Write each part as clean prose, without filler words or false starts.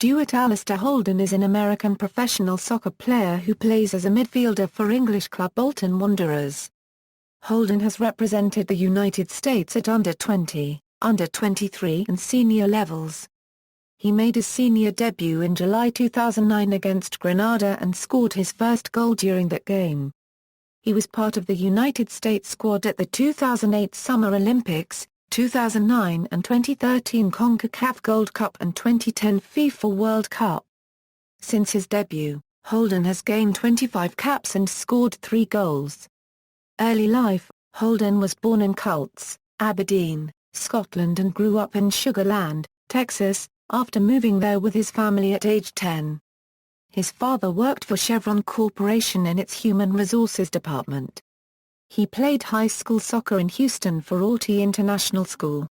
Stuart Alistair Holden is an American professional soccer player who plays as a midfielder for English club Bolton Wanderers. Holden has represented the United States at under-20, under-23 and senior levels. He made his senior debut in July 2009 against Grenada and scored his first goal during that game. He was part of the United States squad at the 2008 Summer Olympics, 2009 and 2013 CONCACAF Gold Cup and 2010 FIFA World Cup. Since his debut, Holden has gained 25 caps and scored 3 goals. Early life: Holden was born in Cults, Aberdeen, Scotland and grew up in Sugar Land, Texas, after moving there with his family at age 10. His father worked for Chevron Corporation in its Human Resources Department. He played high school soccer in Houston for Auty International School.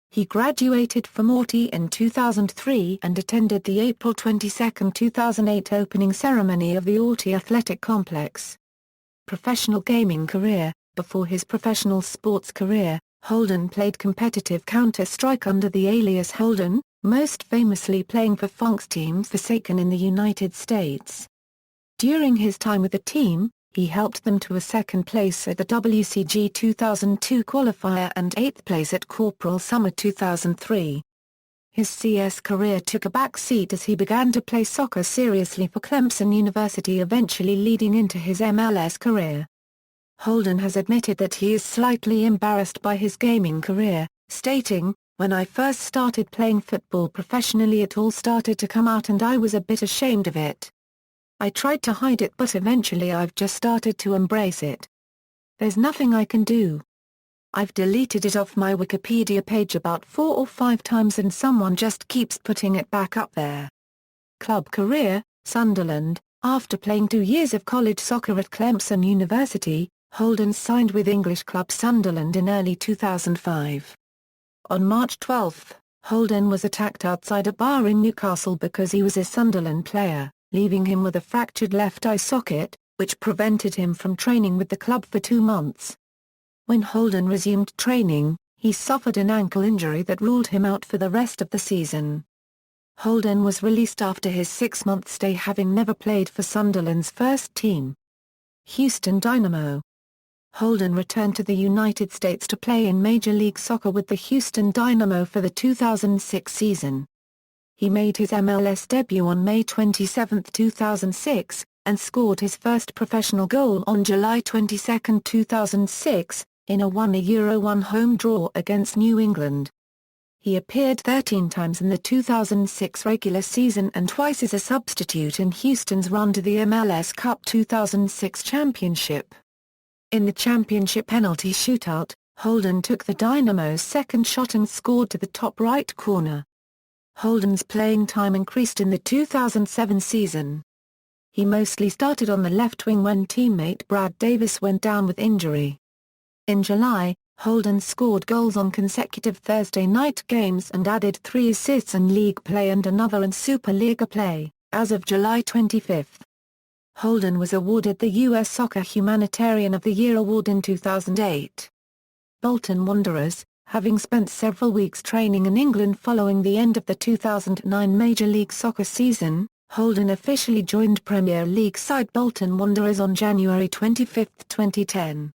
He graduated from Auty in 2003 and attended the April 22, 2008 opening ceremony of the Auty Athletic Complex. Professional gaming career: before his professional sports career, Holden played competitive Counter-Strike under the alias Holden, most famously playing for Funk's team Forsaken in the United States. During his time with the team, he helped them to a second place at the WCG 2002 qualifier and 8th place at Corporal Summer 2003. His CS career took a back seat as he began to play soccer seriously for Clemson University, eventually leading into his MLS career. Holden has admitted that he is slightly embarrassed by his gaming career, stating, "When I first started playing football professionally it all started to come out and I was a bit ashamed of it. I tried to hide it but eventually I've just started to embrace it. There's nothing I can do. I've deleted it off my Wikipedia page about 4 or 5 times and someone just keeps putting it back up there." Club career: Sunderland. After playing 2 years of college soccer at Clemson University, Holden signed with English club Sunderland in early 2005. On March 12, Holden was attacked outside a bar in Newcastle because he was a Sunderland player, leaving him with a fractured left eye socket, which prevented him from training with the club for 2 months. When Holden resumed training, he suffered an ankle injury that ruled him out for the rest of the season. Holden was released after his 6-month stay, having never played for Sunderland's first team. Houston Dynamo. Holden returned to the United States to play in Major League Soccer with the Houston Dynamo for the 2006 season. He made his MLS debut on May 27, 2006, and scored his first professional goal on July 22, 2006, in a 1-1 home draw against New England. He appeared 13 times in the 2006 regular season and twice as a substitute in Houston's run to the MLS Cup 2006 championship. In the championship penalty shootout, Holden took the Dynamo's second shot and scored to the top right corner. Holden's playing time increased in the 2007 season. He mostly started on the left wing when teammate Brad Davis went down with injury. In July, Holden scored goals on consecutive Thursday night games and added 3 assists in league play and another in Superliga play. As of July 25, Holden was awarded the U.S. Soccer Humanitarian of the Year award in 2008. Bolton Wanderers. Having spent several weeks training in England following the end of the 2009 Major League Soccer season, Holden officially joined Premier League side Bolton Wanderers on January 25, 2010.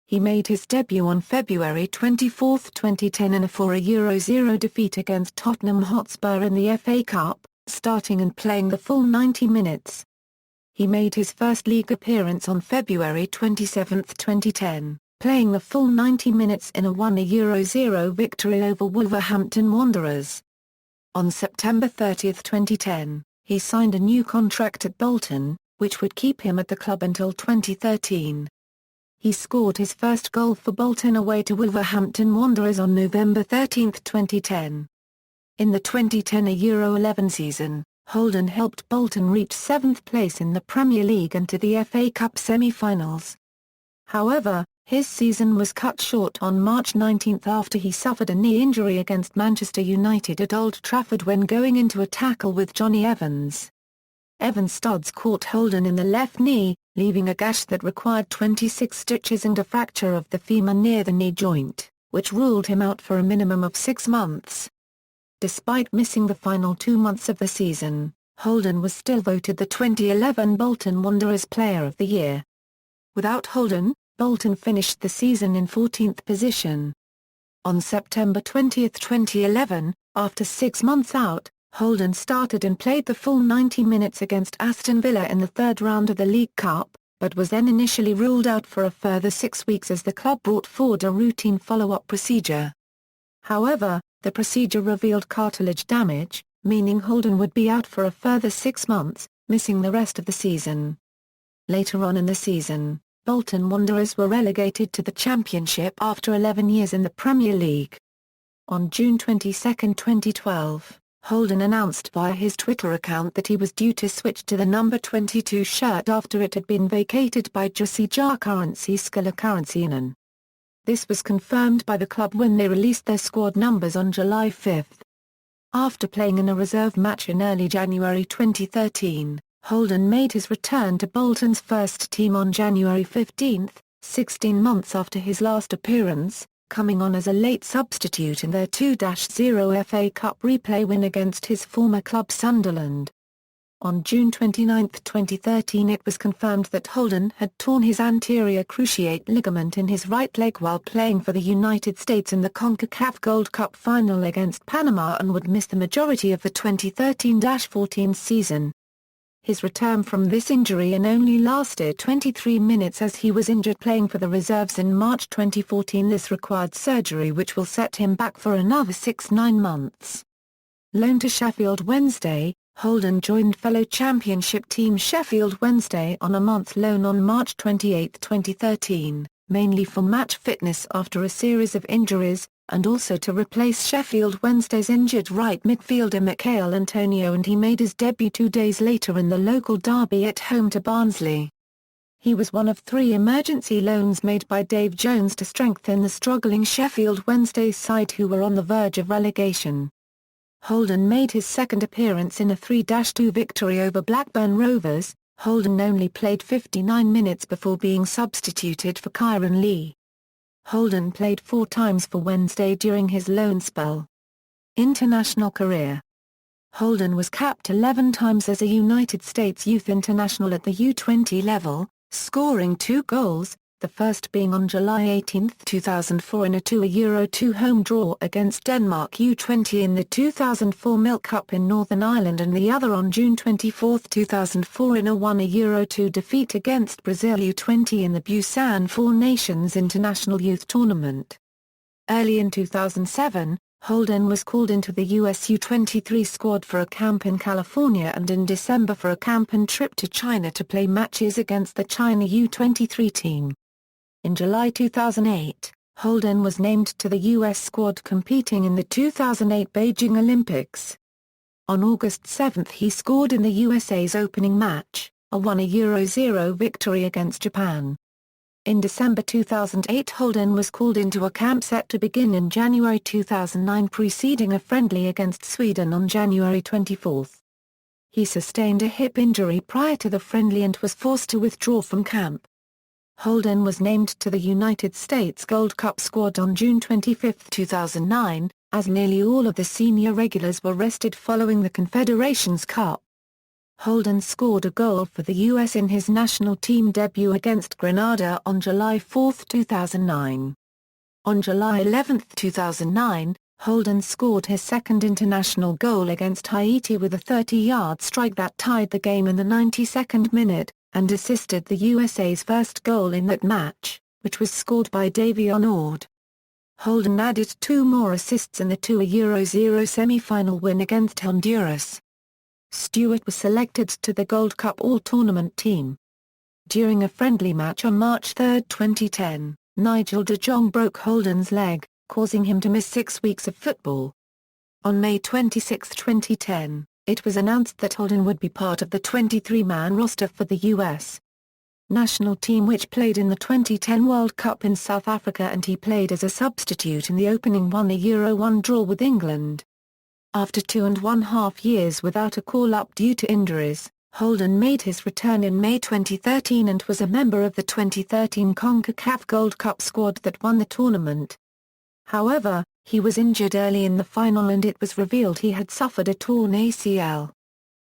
He made his debut on February 24, 2010 in a 4-0 defeat against Tottenham Hotspur in the FA Cup, starting and playing the full 90 minutes. He made his first league appearance on February 27, 2010. Playing the full 90 minutes in a 1-0 victory over Wolverhampton Wanderers. On September 30, 2010, he signed a new contract at Bolton, which would keep him at the club until 2013. He scored his first goal for Bolton away to Wolverhampton Wanderers on November 13, 2010. In the 2010-11 season, Holden helped Bolton reach 7th place in the Premier League and to the FA Cup semi-finals. However, his season was cut short on March 19 after he suffered a knee injury against Manchester United at Old Trafford when going into a tackle with Johnny Evans. Evans' studs caught Holden in the left knee, leaving a gash that required 26 stitches and a fracture of the femur near the knee joint, which ruled him out for a minimum of 6 months. Despite missing the final 2 months of the season, Holden was still voted the 2011 Bolton Wanderers Player of the Year. Without Holden, Bolton finished the season in 14th position. On September 20, 2011, after 6 months out, Holden started and played the full 90 minutes against Aston Villa in the third round of the League Cup, but was then initially ruled out for a further 6 weeks as the club brought forward a routine follow-up procedure. However, the procedure revealed cartilage damage, meaning Holden would be out for a further 6 months, missing the rest of the season. Later on in the season, Bolton Wanderers were relegated to the Championship after 11 years in the Premier League. On June 22, 2012, Holden announced via his Twitter account that he was due to switch to the number 22 shirt after it had been vacated by Jussi Jääkäräinen. This was confirmed by the club when they released their squad numbers on July 5. After playing in a reserve match in early January 2013, Holden made his return to Bolton's first team on January 15, 16 months after his last appearance, coming on as a late substitute in their 2-0 FA Cup replay win against his former club Sunderland. On June 29, 2013 it was confirmed that Holden had torn his anterior cruciate ligament in his right leg while playing for the United States in the CONCACAF Gold Cup final against Panama and would miss the majority of the 2013-14 season. His return from this injury only lasted 23 minutes as he was injured playing for the reserves in March 2014. This required surgery which will set him back for another 6-9 months. Loaned to Sheffield Wednesday, Holden joined fellow Championship team Sheffield Wednesday on a month loan on March 28, 2013, mainly for match fitness after a series of injuries, and also to replace Sheffield Wednesday's injured right midfielder Michail Antonio, and he made his debut 2 days later in the local derby at home to Barnsley. He was one of 3 emergency loans made by Dave Jones to strengthen the struggling Sheffield Wednesday side who were on the verge of relegation. Holden made his second appearance in a 3-2 victory over Blackburn Rovers. Holden only played 59 minutes before being substituted for Kieran Lee. Holden played 4 times for Wednesday during his loan spell. International career. Holden was capped 11 times as a United States youth international at the U20 level, scoring 2 goals, the first being on July 18, 2004 in a 2-2 home draw against Denmark U20 in the 2004 Milk Cup in Northern Ireland, and the other on June 24, 2004 in a 1-2 defeat against Brazil U20 in the Busan Four Nations International Youth Tournament. Early in 2007, Holden was called into the US U23 squad for a camp in California and in December for a camp and trip to China to play matches against the China U23 team. In July 2008, Holden was named to the U.S. squad competing in the 2008 Beijing Olympics. On August 7 he scored in the USA's opening match, a 1-0 victory against Japan. In December 2008 Holden was called into a camp set to begin in January 2009 preceding a friendly against Sweden on January 24. He sustained a hip injury prior to the friendly and was forced to withdraw from camp. Holden was named to the United States Gold Cup squad on June 25, 2009, as nearly all of the senior regulars were rested following the Confederations Cup. Holden scored a goal for the U.S. in his national team debut against Grenada on July 4, 2009. On July 11, 2009, Holden scored his second international goal against Haiti with a 30-yard strike that tied the game in the 92nd minute, and assisted the USA's first goal in that match, which was scored by Davion Ord. Holden added 2 more assists in the 2-0 semi-final win against Honduras. Stuart was selected to the Gold Cup All-Tournament team. During a friendly match on March 3, 2010, Nigel de Jong broke Holden's leg, causing him to miss 6 weeks of football. On May 26, 2010, it was announced that Holden would be part of the 23-man roster for the U.S. national team which played in the 2010 World Cup in South Africa, and he played as a substitute in the opening 1-1 draw with England. After 2.5 years without a call-up due to injuries, Holden made his return in May 2013 and was a member of the 2013 CONCACAF Gold Cup squad that won the tournament. However, He was injured early in the final and it was revealed he had suffered a torn ACL.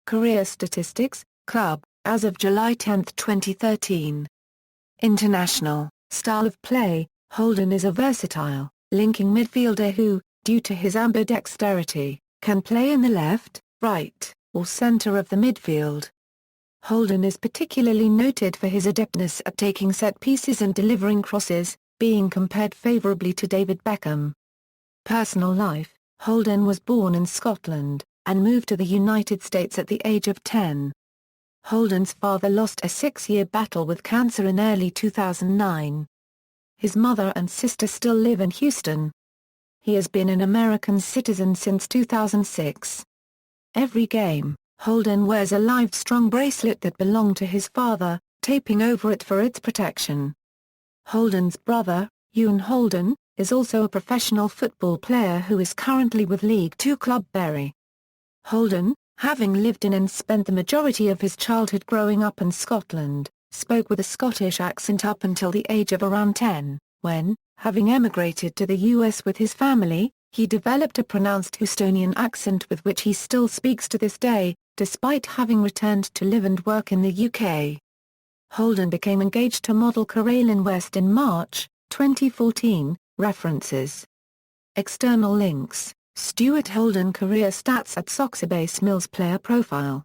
Career statistics, club, as of July 10, 2013. International, style of play, Holden is a versatile, linking midfielder who, due to his ambidexterity, can play in the left, right, or centre of the midfield. Holden is particularly noted for his adeptness at taking set pieces and delivering crosses, being compared favourably to David Beckham. Personal life, Holden was born in Scotland, and moved to the United States at the age of 10. Holden's father lost a 6-year battle with cancer in early 2009. His mother and sister still live in Houston. He has been an American citizen since 2006. Every game, Holden wears a Livestrong bracelet that belonged to his father, taping over it for its protection. Holden's brother, Ewan Holden, is also a professional football player who is currently with League Two club Bury. Holden, having lived in and spent the majority of his childhood growing up in Scotland, spoke with a Scottish accent up until the age of around 10, when, having emigrated to the US with his family, he developed a pronounced Houstonian accent with which he still speaks to this day, despite having returned to live and work in the UK. Holden became engaged to model Coralyn West in March 2014. References. External links: Stuart Holden career stats at Soxabase Mills player profile.